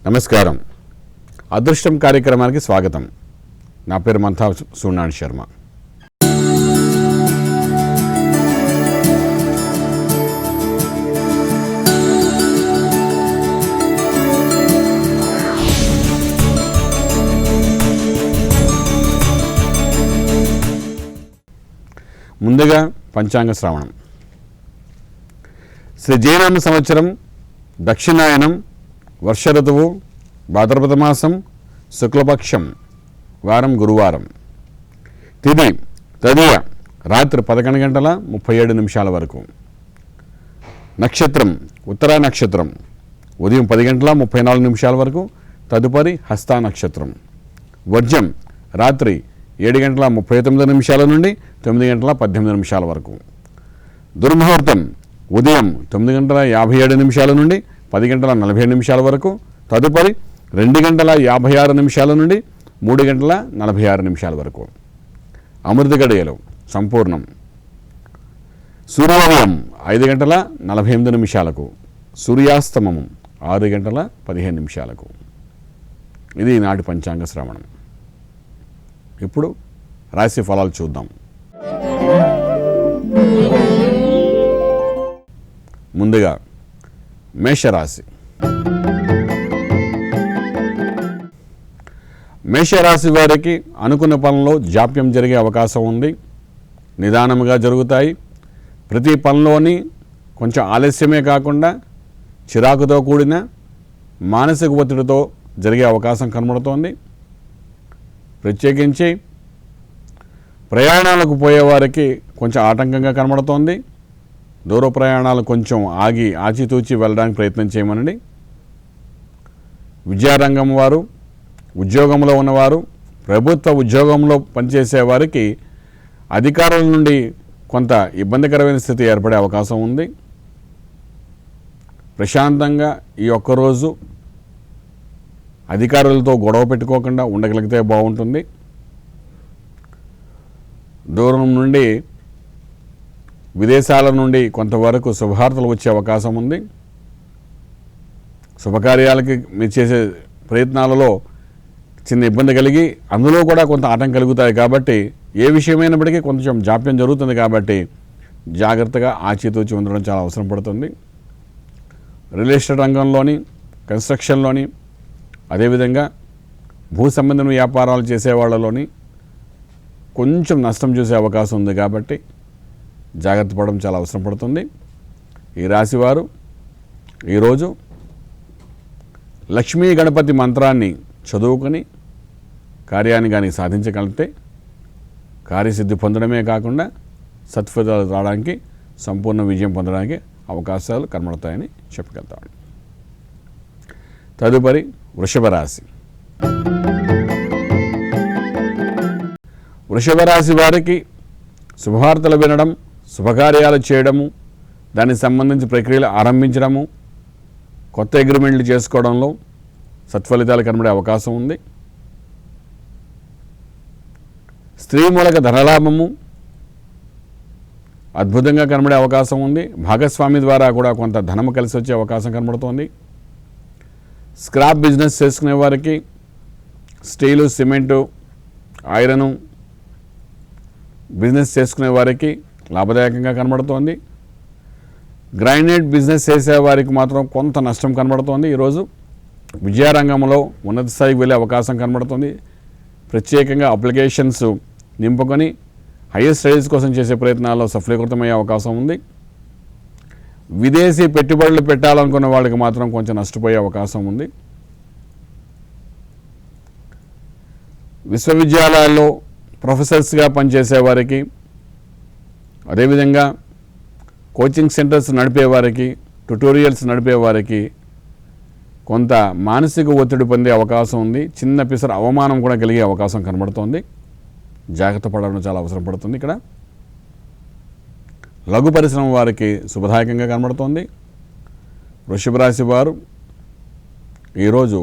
నమస్కారం. అదృష్టం కార్యక్రమానికి స్వాగతం. నా పేరు మంతా సూర్యనారాయణ శర్మ. ముందుగా పంచాంగ శ్రవణం. శ్రీ జయనామ సంవత్సరం దక్షిణాయనం, వర్ష ఋతువు, భాద్రపద మాసం, శుక్లపక్షం, వారం గురువారం. తిథి తదియ రాత్రి 11:37 వరకు. నక్షత్రం ఉత్తరా నక్షత్రం ఉదయం 10:34 వరకు, తదుపరి హస్తా నక్షత్రం. వర్జం రాత్రి 7:39 నుండి 9:18 వరకు. దుర్ముహూర్తం ఉదయం 9:57 నుండి 10:47 వరకు, తదుపరి 2:56 నుండి 3:46 వరకు. అమృత గడియలు సంపూర్ణం. సూర్యోదయం 5:48, సూర్యాస్తమము 6:15. ఇది నాటి పంచాంగ శ్రవణం. ఇప్పుడు రాశి ఫలాలు చూద్దాం. ముందుగా మేషరాశి. మేషరాశి వారికి అనుకున్న పనుల్లో జాప్యం జరిగే అవకాశం ఉంది. నిదానంగా జరుగుతాయి. ప్రతి పనిలోని కొంచెం ఆలస్యమే కాకుండా చిరాకుతో కూడిన మానసిక ఒత్తిడితో జరిగే అవకాశం కనబడుతోంది. ప్రత్యేకించి ప్రయాణాలకు పోయేవారికి కొంచెం ఆటంకంగా కనబడుతోంది. దూర ప్రయాణాలు కొంచెం ఆగి ఆచితూచి వెళ్ళడానికి ప్రయత్నం చేయమనండి. విద్యారంగం వారు, ఉద్యోగంలో ఉన్నవారు, ప్రభుత్వ ఉద్యోగంలో పనిచేసే వారికి అధికారుల నుండి కొంత ఇబ్బందికరమైన స్థితి ఏర్పడే అవకాశం ఉంది. ప్రశాంతంగా ఈ ఒక్కరోజు అధికారులతో గొడవ పెట్టుకోకుండా ఉండగలిగితే బాగుంటుంది. దూరం నుండి విదేశాల నుండి కొంతవరకు శుభవార్తలు వచ్చే అవకాశం ఉంది. శుభకార్యాలకి మీరు చేసే ప్రయత్నాలలో చిన్న ఇబ్బంది కలిగి అందులో కూడా కొంత ఆటంకం కలుగుతాయి. కాబట్టి ఏ విషయమైనప్పటికీ కొంచెం జాప్యం జరుగుతుంది. కాబట్టి జాగ్రత్తగా ఆచితూచి ఉండడం చాలా అవసరం పడుతుంది. రియల్ ఎస్టేట్ రంగంలోని, కన్స్ట్రక్షన్లోని, అదేవిధంగా భూ సంబంధం వ్యాపారాలు చేసేవాళ్ళలోని కొంచెం నష్టం చూసే అవకాశం ఉంది. కాబట్టి జాగ్రత్త పడడం చాలా అవసరం పడుతుంది. ఈ రాశివారు ఈరోజు లక్ష్మీ గణపతి మంత్రాన్ని చదువుకొని కార్యాన్ని కానీ సాధించగలిగితే కార్యసిద్ధి పొందడమే కాకుండా సత్ఫలితాలు రావడానికి, సంపూర్ణ విజయం పొందడానికి అవకాశాలు కనబడతాయని చెప్పగలుగుతాం. తదుపరి వృషభ రాశి. వృషభ రాశి వారికి శుభవార్తలు వినడం, శుభకార్యాలు చేయడము, దానికి సంబంధించి ప్రక్రియలు ఆరంభించడము, కొత్త అగ్రిమెంట్లు చేసుకోవడంలో సత్ఫలితాలు కనబడే అవకాశం ఉంది. స్త్రీ మూలక ధనలాభము అద్భుతంగా కనబడే అవకాశం ఉంది. భాగస్వామి ద్వారా కూడా కొంత ధనము కలిసి వచ్చే అవకాశం కనబడుతోంది. స్క్రాప్ బిజినెస్ చేసుకునే వారికి స్టీలు, సిమెంటు, ఐరను బిజినెస్ చేసుకునే వారికి లాభదాయకంగా కనబడుతోంది. గ్రైనేట్ బిజినెస్ చేసే వారికి మాత్రం కొంత నష్టం కనబడుతోంది. ఈరోజు విద్యారంగంలో ఉన్నత స్థాయికి వెళ్ళే అవకాశం కనబడుతుంది. ప్రత్యేకంగా అప్లికేషన్స్ నింపుకొని హైయర్ స్టడీస్ కోసం చేసే ప్రయత్నాల్లో సఫలీకృతమయ్యే అవకాశం ఉంది. విదేశీ పెట్టుబడులు పెట్టాలనుకున్న వాళ్ళకి మాత్రం కొంచెం నష్టపోయే అవకాశం ఉంది. విశ్వవిద్యాలయాల్లో ప్రొఫెసర్స్గా పనిచేసే వారికి, అదేవిధంగా కోచింగ్ సెంటర్స్ నడిపేవారికి, ట్యుటోరియల్స్ నడిపేవారికి కొంత మానసిక ఒత్తిడి పొందే అవకాశం ఉంది. చిన్న పిసర అవమానం కూడా కలిగే అవకాశం కనబడుతోంది. జాగ్రత్త పడడం చాలా అవసరం పడుతుంది. ఇక్కడ లఘు పరిశ్రమ వారికి శుభదాయకంగా కనబడుతోంది. వృషభ రాశి వారు ఈరోజు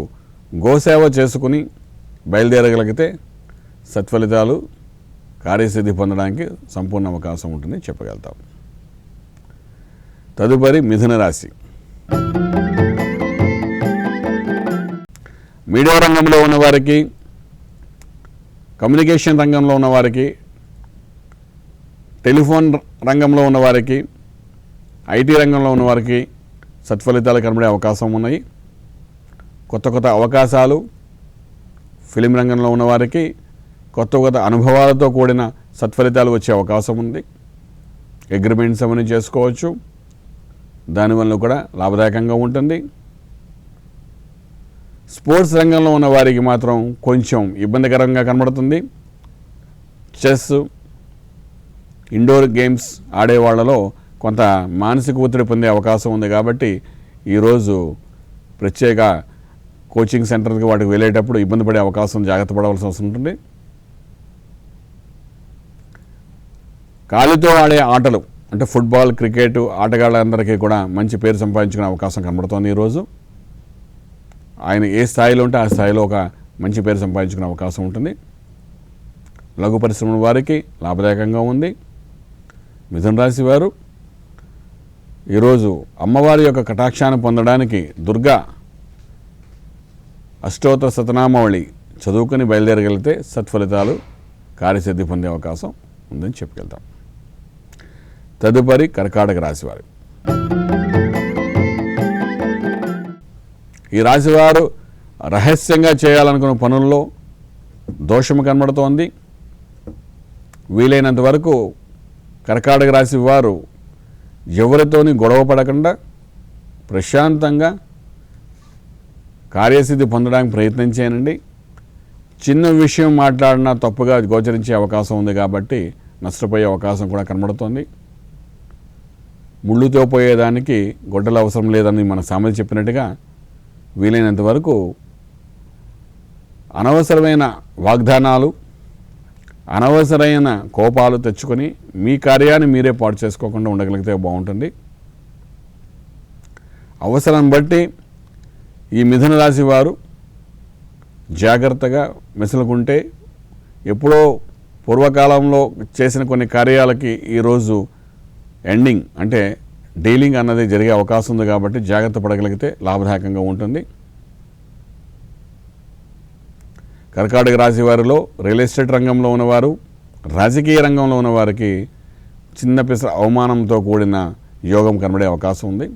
గోసేవ చేసుకుని బయలుదేరగలిగితే సత్ఫలితాలు, కార్యసిద్ధి పొందడానికి సంపూర్ణ అవకాశం ఉంటుంది చెప్పగలుగుతాం. తదుపరి మిథున రాశి. మీడియా రంగంలో ఉన్నవారికి, కమ్యూనికేషన్ రంగంలో ఉన్నవారికి, టెలిఫోన్ రంగంలో ఉన్నవారికి, ఐటీ రంగంలో ఉన్నవారికి సత్ఫలితాలు కనబడే అవకాశం ఉన్నాయి. కొత్త కొత్త అవకాశాలు, ఫిలిం రంగంలో ఉన్నవారికి కొత్త కొత్త అనుభవాలతో కూడిన సత్ఫలితాలు వచ్చే అవకాశం ఉంది. అగ్రిమెంట్స్ అవన్నీ చేసుకోవచ్చు, దానివల్ల కూడా లాభదాయకంగా ఉంటుంది. స్పోర్ట్స్ రంగంలో ఉన్న వారికి మాత్రం కొంచెం ఇబ్బందికరంగా కనబడుతుంది. చెస్, ఇండోర్ గేమ్స్ ఆడేవాళ్లలో కొంత మానసిక ఒత్తిడి పొందే అవకాశం ఉంది. కాబట్టి ఈరోజు ప్రత్యేక కోచింగ్ సెంటర్కి వాటికి వెళ్ళేటప్పుడు ఇబ్బంది పడే అవకాశం, జాగ్రత్త పడవలసి వస్తుంటుంది. కాలితో ఆడే ఆటలు అంటే ఫుట్బాల్, క్రికెట్ ఆటగాళ్ళందరికీ కూడా మంచి పేరు సంపాదించుకునే అవకాశం కనబడుతోంది. ఈరోజు ఆయన ఏ స్థాయిలో ఉంటే ఆ స్థాయిలో ఒక మంచి పేరు సంపాదించుకునే అవకాశం ఉంటుంది. లఘు పరిశ్రమల వారికి లాభదాయకంగా ఉంది. మిథున రాశి వారు ఈరోజు అమ్మవారి యొక్క కటాక్షాన్ని పొందడానికి దుర్గా అష్టోత్తర శతనామావళి చదువుకొని బయలుదేరగలిగితే సత్ఫలితాలు, కార్యసిద్ధి పొందే అవకాశం ఉందని చెప్పుకెళ్తాం. తదుపరి కర్కాటక రాశివారు. ఈ రాశివారు రహస్యంగా చేయాలనుకున్న పనుల్లో దోషము కనబడుతోంది. వీలైనంత వరకు కర్కాటక రాశి వారు ఎవరితోని గొడవ పడకుండా ప్రశాంతంగా కార్యసిద్ధి పొందడానికి ప్రయత్నం చేయనండి. చిన్న విషయం మాట్లాడినా తప్పుగా గోచరించే అవకాశం ఉంది కాబట్టి నష్టపోయే అవకాశం కూడా కనబడుతోంది. ముళ్ళుతో పోయేదానికి గొడ్డలు అవసరం లేదని మన సామెత చెప్పినట్టుగా వీలైనంత వరకు అనవసరమైన వాగ్దానాలు, అనవసరమైన కోపాలు తెచ్చుకొని మీ కార్యాన్ని మీరే పాడు చేసుకోకుండా ఉండగలిగితే బాగుంటుంది. అవసరం బట్టి ఈ మిథున రాశి వారు జాగ్రత్తగా మెసులుకుంటే ఎప్పుడో పూర్వకాలంలో చేసిన కొన్ని కార్యాలకి ఈరోజు ఎండింగ్ అంటే డీలింగ్ అన్నది జరిగే అవకాశం ఉంది. కాబట్టి జాగ్రత్త పడగలిగితే లాభదాయకంగా ఉంటుంది. కర్కాటక రాశి వారిలో రియల్ ఎస్టేట్ రంగంలో ఉన్నవారు, రాజకీయ రంగంలో ఉన్నవారికి చిన్న పిస అవమానంతో కూడిన యోగం కనబడే అవకాశం ఉంది.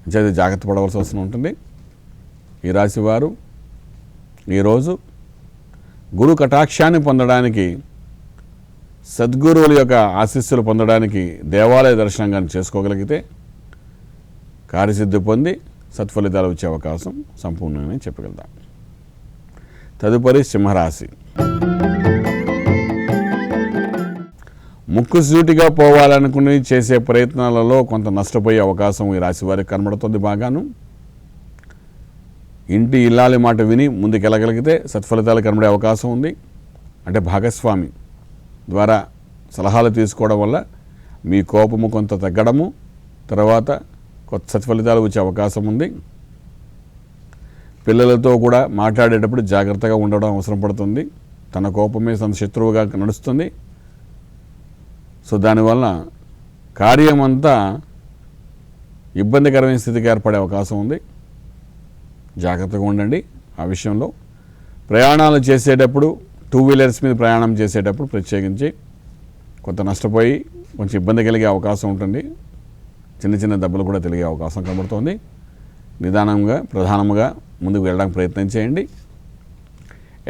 అయితే జాగ్రత్త పడవలసి వస్తూ ఉంటుంది. ఈ రాశివారు ఈరోజు గురు కటాక్షాన్ని పొందడానికి, సద్గురువుల యొక్క ఆశీస్సులు పొందడానికి దేవాలయ దర్శనం కానీ చేసుకోగలిగితే కార్యసిద్ధి పొంది సత్ఫలితాలు వచ్చే అవకాశం సంపూర్ణంగా చెప్పగలుగుతాం. తదుపరి సింహరాశి. ముక్కుసూటిగా పోవాలనుకుని చేసే ప్రయత్నాలలో కొంత నష్టపోయే అవకాశం ఈ రాశి వారికి కనబడుతుంది. బాగాను ఇంటి ఇల్లాలి మాట విని ముందుకెళ్ళగలిగితే సత్ఫలితాలు కనబడే అవకాశం ఉంది. అంటే భాగస్వామి ద్వారా సలహాలు తీసుకోవడం వల్ల మీ కోపము కొంత తగ్గడము, తర్వాత కొత్త సత్ఫలితాలు వచ్చే అవకాశం ఉంది. పిల్లలతో కూడా మాట్లాడేటప్పుడు జాగ్రత్తగా ఉండడం అవసరం పడుతుంది. తన కోపమే తన శత్రువుగా నడుస్తుంది. సో దానివల్ల కార్యమంతా ఇబ్బందికరమైన స్థితికి ఏర్పడే అవకాశం ఉంది. జాగ్రత్తగా ఉండండి. ఆ విషయంలో ప్రయాణాలు చేసేటప్పుడు, టూ వీలర్స్ మీద ప్రయాణం చేసేటప్పుడు ప్రత్యేకించి కొంత నష్టపోయి కొంచెం ఇబ్బంది కలిగే అవకాశం ఉంటుంది. చిన్న చిన్న దెబ్బలు కూడా తెలిగే అవకాశం కనబడుతుంది. నిదానంగా, ప్రధానంగా ముందుకు వెళ్ళడానికి ప్రయత్నం చేయండి.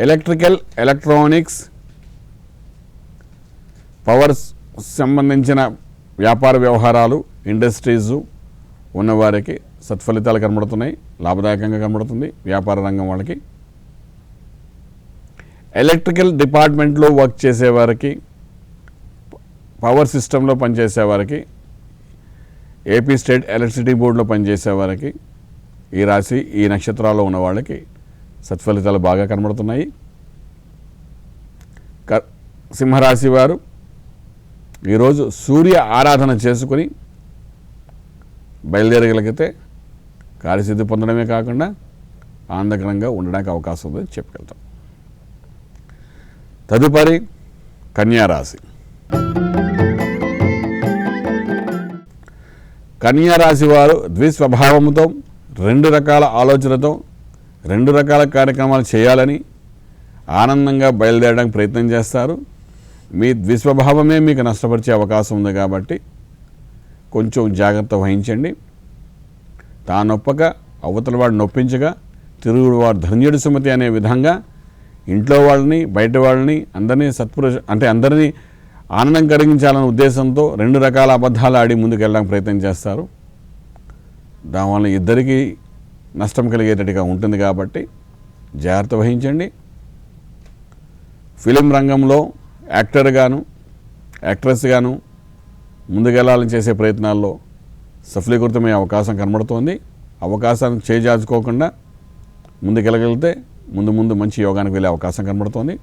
ఎలక్ట్రికల్, ఎలక్ట్రానిక్స్, పవర్స్ సంబంధించిన వ్యాపార వ్యవహారాలు, ఇండస్ట్రీసు ఉన్నవారికి సత్ఫలితాలు కనబడుతున్నాయి. లాభదాయకంగా కనబడుతుంది వ్యాపార రంగం వాళ్ళకి. ఎలక్ట్రికల్ డిపార్ట్మెంట్లో వర్క్ చేసేవారికి, పవర్ సిస్టంలో పనిచేసేవారికి, ఏపీ స్టేట్ ఎలక్ట్రిసిటీ బోర్డులో పనిచేసేవారికి, ఈ రాశి ఈ నక్షత్రాల్లో ఉన్న వాళ్ళకి సత్ఫలితాలు బాగా కనబడుతున్నాయి. సింహరాశి వారు ఈరోజు సూర్య ఆరాధన చేసుకుని బయలుదేరగలిగితే కార్యసిద్ధి పొందడమే కాకుండా ఆనందకరంగా ఉండడానికి అవకాశం ఉందని చెప్పగలుగుతాం. తదుపరి కన్యారాశి. కన్యారాశి వారు ద్విస్వభావంతో, రెండు రకాల ఆలోచనతో, 2 రకాల కార్యక్రమాలు చేయాలని ఆనందంగా బయలుదేరడానికి ప్రయత్నం చేస్తారు. మీ ద్విస్వభావమే మీకు నష్టపరిచే అవకాశం ఉంది కాబట్టి కొంచెం జాగ్రత్త వహించండి. తానొప్పక అవతల వాడు నొప్పించగా తిరుగుడు వాడు ధన్యుడి సుమతి అనే విధంగా ఇంట్లో వాళ్ళని బయట వాళ్ళని అందరినీ ఆనందం కలిగించాలనే ఉద్దేశంతో 2 రకాల అబద్ధాలు ఆడి ముందుకు వెళ్ళడానికి ప్రయత్నం చేస్తారు. దానివల్ల ఇద్దరికీ నష్టం కలిగేటట్టుగా ఉంటుంది కాబట్టి జాగ్రత్త వహించండి. ఫిలిం రంగంలో యాక్టర్గాను యాక్ట్రెస్గాను ముందుకెళ్లాలని చేసే ప్రయత్నాల్లో సఫలీకృతమయ్యే అవకాశం కనబడుతోంది. అవకాశాన్ని చేజార్చుకోకుండా ముందుకెళ్ళగలిగితే ముందు మంచి యోగానికి వెళ్ళే అవకాశం కనబడుతోంది.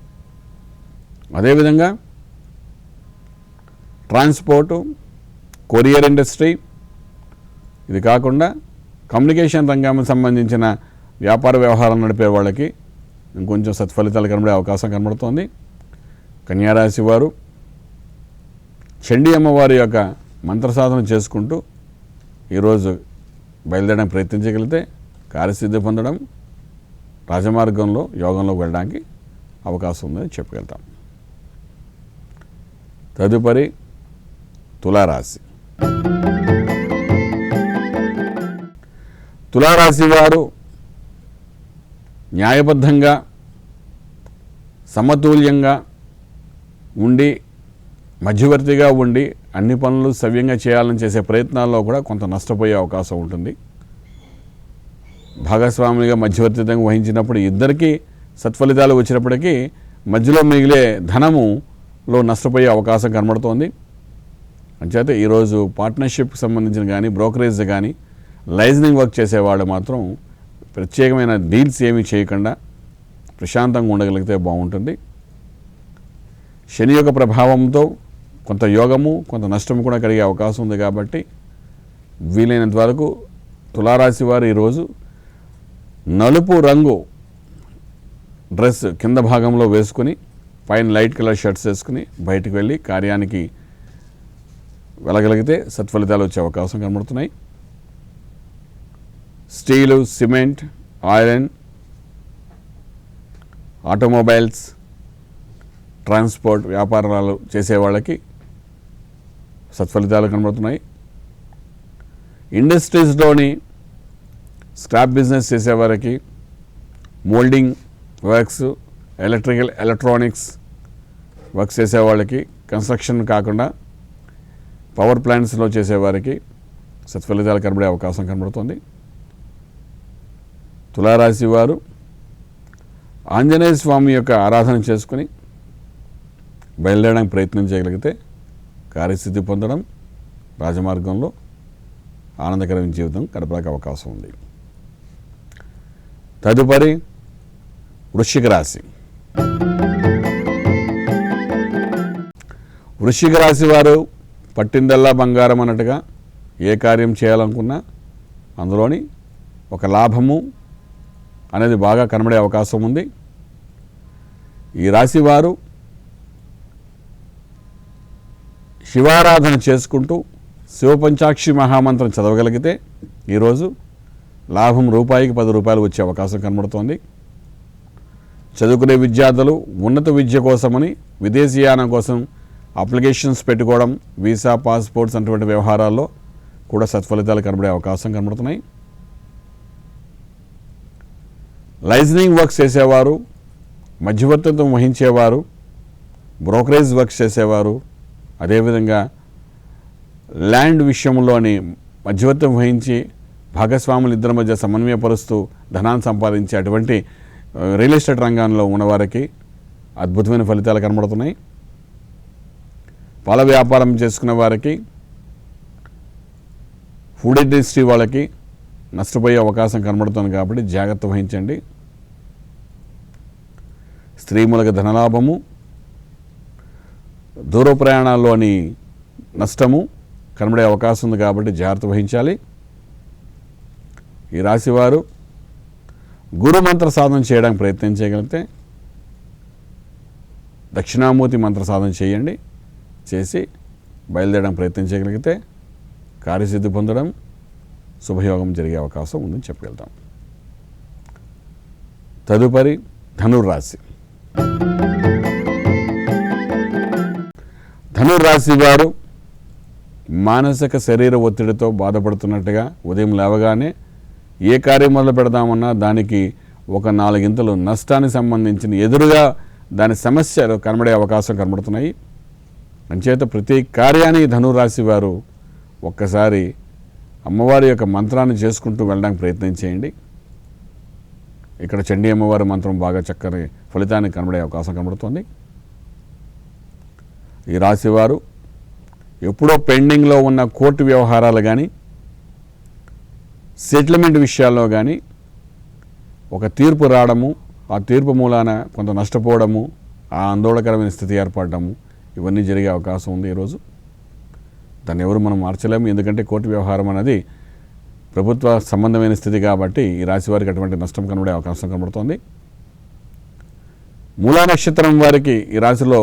అదేవిధంగా ట్రాన్స్పోర్టు, కొరియర్ ఇండస్ట్రీ, ఇది కాకుండా కమ్యూనికేషన్ రంగానికి సంబంధించిన వ్యాపార వ్యవహారం నడిపే వాళ్ళకి ఇంకొంచెం సత్ఫలితాలు కనబడే అవకాశం కనబడుతోంది. కన్యారాశి వారు చండీ అమ్మవారి యొక్క మంత్రసాధన చేసుకుంటూ ఈరోజు బయలుదేరడానికి ప్రయత్నించగలిగితే కార్యసిద్ధి పొందడం, రాజమార్గంలో యోగంలోకి వెళ్ళడానికి అవకాశం ఉందని చెప్పగలుగుతాం. తదుపరి తులారాశి. తులారాశి వారు న్యాయబద్ధంగా సమతుల్యంగా ఉండి మధ్యవర్తిగా ఉండి అన్ని పనులు సవ్యంగా చేయాలని చేసే ప్రయత్నాల్లో కూడా కొంత నష్టపోయే అవకాశం ఉంటుంది. భాగస్వామిగా మధ్యవర్తిత్వం వహించినప్పుడు ఇద్దరికీ సత్ఫలితాలు వచ్చినప్పటికీ మధ్యలో మిగిలే ధనములో నష్టపోయే అవకాశం కనబడుతోంది. అంచేత ఈరోజు పార్ట్నర్షిప్కి సంబంధించిన కానీ బ్రోకరేజ్ కానీ లైజనింగ్ వర్క్ చేసేవాళ్ళు మాత్రం ప్రత్యేకమైన డీల్స్ ఏమీ చేయకుండా ప్రశాంతంగా ఉండగలిగితే బాగుంటుంది. శని యొక్క ప్రభావంతో కొంత యోగము కొంత నష్టము కూడా కలిగే అవకాశం ఉంది కాబట్టి వీలైనంత వరకు తులారాశి వారు ఈరోజు నలుపు రంగు డ్రెస్ కింద భాగంలో వేసుకుని పైన లైట్ కలర్ షర్ట్స్ వేసుకుని బయటకు వెళ్ళి కార్యానికి వెళ్ళగలిగితే సత్ఫలితాలు వచ్చే అవకాశం కనబడుతున్నాయి. Steel, cement, iron, automobiles, transport వ్యాపారాలు చేసే వాళ్ళకి సత్ఫలితాలు కనబడుతున్నాయి. ఇండస్ట్రీస్లోని స్క్రాప్ బిజినెస్ చేసేవారికి, మోల్డింగ్ వర్క్స్, ఎలక్ట్రానిక్స్ వర్క్స్ చేసేవాళ్ళకి, కన్స్ట్రక్షన్ కాకుండా పవర్ ప్లాంట్స్లో చేసేవారికి సత్ఫలితాలు కనబడే అవకాశం కనబడుతుంది. తులారాశి వారు ఆంజనేయ స్వామి యొక్క ఆరాధన చేసుకుని బయలుదేరడానికి ప్రయత్నం చేయగలిగితే కార్యసిద్ధి పొందడం, రాజమార్గంలో ఆనందకరమైన జీవితం గడపడానికి అవకాశం ఉంది. తదుపరి వృశ్చిక రాశి. వృశ్చిక రాశి వారు పట్టిందల్లా బంగారం అన్నట్టుగా ఏ కార్యం చేయాలనుకున్నా అందులోని ఒక లాభము అనేది బాగా కనబడే అవకాశం ఉంది. ఈ రాశి వారు శివారాధన చేసుకుంటూ శివపంచాక్షి మహామంత్రం చదవగలిగితే ఈరోజు లాభం రూపాయికి 10 రూపాయలు వచ్చే అవకాశం కనబడుతోంది. చదువుకునే విద్యార్థులు ఉన్నత విద్య కోసమని విదేశీయానం కోసం అప్లికేషన్స్ పెట్టుకోవడం, వీసా, పాస్పోర్ట్స్ అటువంటి వ్యవహారాల్లో కూడా సత్ఫలితాలు కనబడే అవకాశం కనబడుతున్నాయి. లైజనింగ్ వర్క్స్ చేసేవారు, మధ్యవర్తిత్వం వహించేవారు, బ్రోకరేజ్ వర్క్స్ చేసేవారు, అదేవిధంగా ల్యాండ్ విషయంలోని మధ్యవర్తిత్వం వహించి భాగస్వాములు ఇద్దరి మధ్య సమన్వయపరుస్తూ ధనాన్ని సంపాదించే అటువంటి రియల్ ఎస్టేట్ రంగంలో ఉన్నవారికి అద్భుతమైన ఫలితాలు కనబడుతున్నాయి. పాల వ్యాపారం చేసుకున్న వారికి, ఫుడ్ ఇండస్ట్రీ వాళ్ళకి నష్టపోయే అవకాశం కనబడుతుంది కాబట్టి జాగ్రత్త వహించండి. స్త్రీములకు ధనలాభము, దూర ప్రయాణాల్లోని నష్టము కనబడే అవకాశం ఉంది కాబట్టి జాగ్రత్త వహించాలి. ఈ రాశివారు గురు మంత్ర సాధన చేయడానికి ప్రయత్నం చేయగలిగితే దక్షిణామూర్తి మంత్ర సాధన చేయండి. చేసి బయలుదేరడానికి ప్రయత్నం చేయగలిగితే కార్యసిద్ధి పొందడం, శుభయోగం జరిగే అవకాశం ఉందని చెప్పగలుగుతాం. తదుపరి ధనుర్రాశి. ధనుర్రాశి వారు మానసిక శరీర ఒత్తిడితో బాధపడుతున్నట్టుగా ఉదయం లేవగానే ఏ కార్యం మొదలు పెడదామన్నా దానికి ఒక 4 ఇంతలు నష్టానికి సంబంధించిన ఎదురుగా దాని సమస్యలు కనబడే అవకాశం కనబడుతున్నాయి. అంచేత ప్రతి కార్యాన్ని ధనురాశి వారు ఒక్కసారి అమ్మవారి యొక్క మంత్రాన్ని చేసుకుంటూ వెళ్ళడానికి ప్రయత్నం చేయండి. ఇక్కడ చండీ అమ్మవారి మంత్రం బాగా చక్కని ఫలితాన్ని కనబడే అవకాశం కనబడుతుంది. ఈ రాశివారు ఎప్పుడో పెండింగ్లో ఉన్న కోర్టు వ్యవహారాలు కానీ సెటిల్మెంట్ విషయాల్లో కానీ ఒక తీర్పు రావడము, ఆ తీర్పు మూలాన కొంత నష్టపోవడము, ఆ ఆందోళనకరమైన స్థితి ఏర్పడము ఇవన్నీ జరిగే అవకాశం ఉంది ఈరోజు. దాన్ని ఎవరు మనం మార్చలేము, ఎందుకంటే కోర్టు వ్యవహారం అనేది ప్రభుత్వ సంబంధమైన స్థితి కాబట్టి ఈ రాశి వారికి అటువంటి నష్టం కనబడే అవకాశం కనబడుతోంది. మూలా నక్షత్రం వారికి ఈ రాశిలో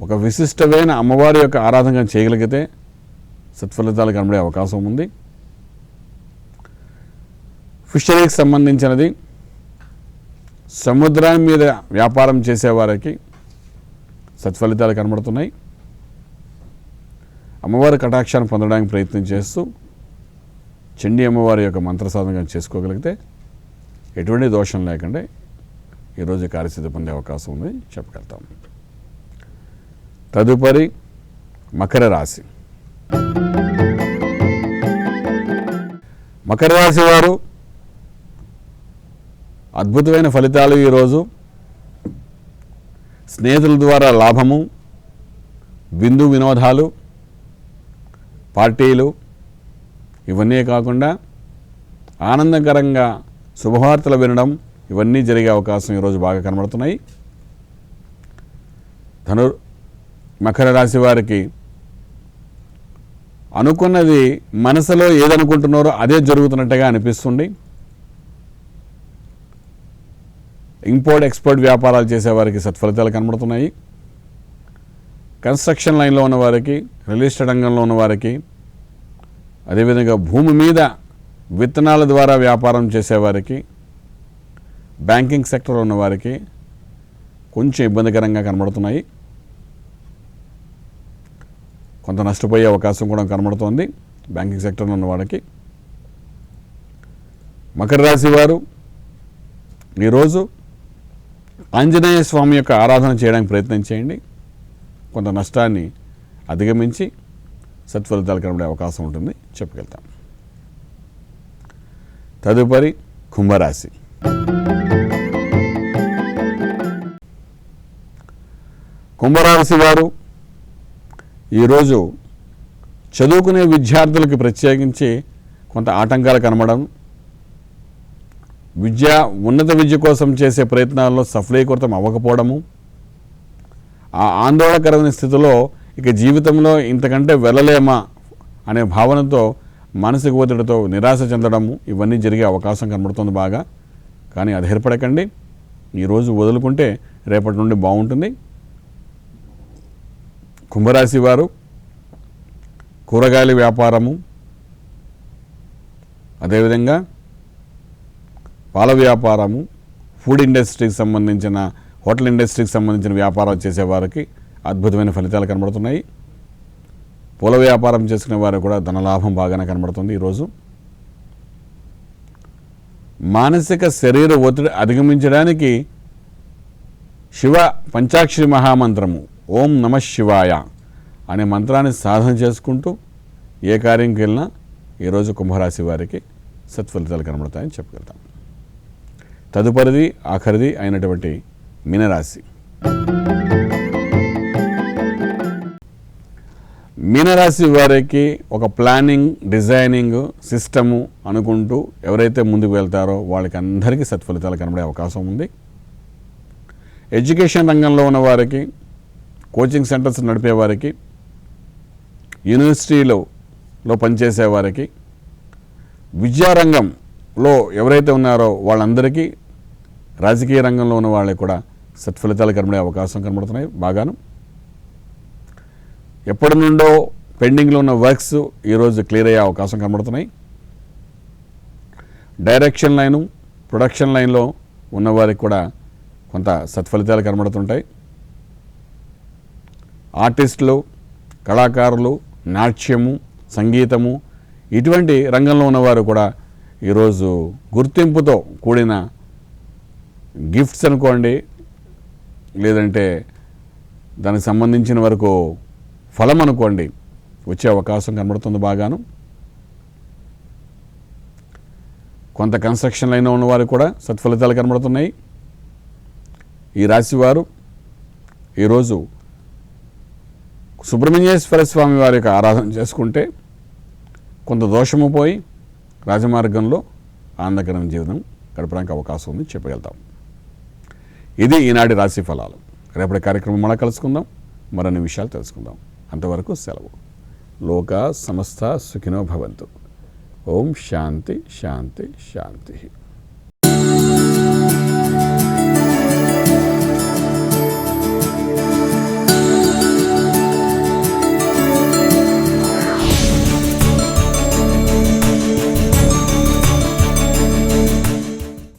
ఒక విశిష్టమైన అమ్మవారి యొక్క ఆరాధన చేయగలిగితే సత్ఫలితాలు కనబడే అవకాశం ఉంది. ఫిషరీకి సంబంధించినది, సముద్రం మీద వ్యాపారం చేసేవారికి సత్ఫలితాలు కనబడుతున్నాయి. అమ్మవారి కటాక్షాన్ని పొందడానికి ప్రయత్నం చేస్తూ చండీ అమ్మవారి యొక్క మంత్ర సాధన చేసుకోగలిగితే ఎటువంటి దోషం లేకుండా ఈరోజు కార్యసిద్ధి పొందే అవకాశం ఉంది చెప్పగలుగుతాం. తదుపరి మకర రాశి. మకర రాశి వారు అద్భుతమైన ఫలితాలు ఈరోజు. స్నేహితుల ద్వారా లాభము, విందు వినోదాలు, పార్టీలు ఇవన్నీ కాకుండా ఆనందకరంగా శుభవార్తలు వినడం ఇవన్నీ జరిగే అవకాశం ఈరోజు బాగా కనబడుతున్నాయి. మకర రాశి వారికి అనుకున్నది మనసులో ఏదనుకుంటున్నారో అదే జరుగుతున్నట్టుగా అనిపిస్తుంది. ఇంపోర్ట్ ఎక్స్పోర్ట్ వ్యాపారాలు చేసేవారికి సత్ఫలితాలు కనబడుతున్నాయి. కన్స్ట్రక్షన్ లైన్లో ఉన్నవారికి, రియల్ ఎస్టేట్ రంగంలో ఉన్నవారికి, అదేవిధంగా భూమి మీద విత్తనాల ద్వారా వ్యాపారం చేసేవారికి, బ్యాంకింగ్ సెక్టర్లో ఉన్నవారికి కొంచెం ఇబ్బందికరంగా కనబడుతున్నాయి. కొంత నష్టపోయే అవకాశం కూడా కనబడుతోంది బ్యాంకింగ్ సెక్టర్లో ఉన్న వాళ్ళకి. మకర రాశి వారు ఈరోజు ఆంజనేయ స్వామి యొక్క ఆరాధన చేయడానికి ప్రయత్నం చేయండి. కొంత నష్టాన్ని అధిగమించి సత్ఫలితాలు కనబడే అవకాశం ఉంటుంది చెప్పగలుగుతాం. తదుపరి కుంభరాశి. కుంభరాశి వారు ఈరోజు చదువుకునే విద్యార్థులకి ప్రత్యేకించి కొంత ఆటంకాలు కనబడడం, ఉన్నత విద్య కోసం చేసే ప్రయత్నాల్లో సఫలీకృతం అవ్వకపోవడము, ఆ ఆందోళనకరమైన స్థితిలో ఇక జీవితంలో ఇంతకంటే వెళ్ళలేమా అనే భావనతో మానసిక ఒత్తిడితో నిరాశ చెందడము ఇవన్నీ జరిగే అవకాశం కనబడుతుంది బాగా. కానీ అది ఏర్పడకండి, ఈరోజు వదులుకుంటే రేపటి నుండి బాగుంటుంది. కుంభరాశి వారు కూరగాయల వ్యాపారము, అదేవిధంగా పాల వ్యాపారము, ఫుడ్ ఇండస్ట్రీకి సంబంధించిన, హోటల్ ఇండస్ట్రీకి సంబంధించిన వ్యాపారాలు చేసేవారికి అద్భుతమైన ఫలితాలు కనబడుతున్నాయి. పూల వ్యాపారం చేసుకునే వారికి కూడా ధనలాభం బాగానే కనబడుతుంది ఈరోజు. మానసిక శరీర ఒత్తిడి అధిగమించడానికి శివ పంచాక్షరి మహామంత్రము ఓం నమః శివాయ అనే మంత్రాన్ని సాధన చేసుకుంటూ ఏ కార్యంకి వెళ్ళినా ఈరోజు కుంభరాశి వారికి సత్ఫలితాలు కనబడతాయని చెప్పగలుగుతాం. తదుపరిది ఆఖరిది అయినటువంటి మీనరాశి. మీనరాశి వారికి ఒక ప్లానింగ్, డిజైనింగ్, సిస్టము అనుకుంటూ ఎవరైతే ముందుకు వెళ్తారో వాళ్ళకి అందరికీ సత్ఫలితాలు కనబడే అవకాశం ఉంది. ఎడ్యుకేషన్ రంగంలో ఉన్నవారికి, కోచింగ్ సెంటర్స్ నడిపేవారికి, యూనివర్సిటీలో పనిచేసేవారికి, విద్యారంగంలో ఎవరైతే ఉన్నారో వాళ్ళందరికీ, రాజకీయ రంగంలో ఉన్న వాళ్ళకి కూడా సత్ఫలితాలు కనబడే అవకాశం కనబడుతున్నాయి బాగాను. ఎప్పటి నుండో పెండింగ్లో ఉన్న వర్క్స్ ఈరోజు క్లియర్ అయ్యే అవకాశం కనబడుతున్నాయి. డైరెక్షన్ లైను, ప్రొడక్షన్ లైన్లో ఉన్నవారికి కూడా కొంత సత్ఫలితాలు కనబడుతుంటాయి. ఆర్టిస్టులు, కళాకారులు, నాట్యము, సంగీతము ఇటువంటి రంగంలో ఉన్నవారు కూడా ఈరోజు గుర్తింపుతో కూడిన గిఫ్ట్స్ అనుకోండి, లేదంటే దానికి సంబంధించిన వరకు ఫలం అనుకోండి వచ్చే అవకాశం కనబడుతుంది బాగాను. కొంత కన్స్ట్రక్షన్ లైన్లో ఉన్నవారు కూడా సత్ఫలితాలు కనబడుతున్నాయి. ఈ రాశివారు ఈరోజు సుబ్రహ్మణ్యేశ్వర స్వామి వారి యొక్క ఆరాధన చేసుకుంటే కొంత దోషము పోయి రాజమార్గంలో ఆనందకరమైన జీవితం గడపడానికి అవకాశం ఉంది చెప్పగలుగుతాం. ఇది ఈనాటి రాశి ఫలాలు. రేపటి కార్యక్రమం మళ్ళీ కలుసుకుందాం, మరిన్ని విషయాలు తెలుసుకుందాం. అంతవరకు సెలవు. లోకా సమస్త సుఖినో భవంతు. ఓం శాంతి శాంతి శాంతి.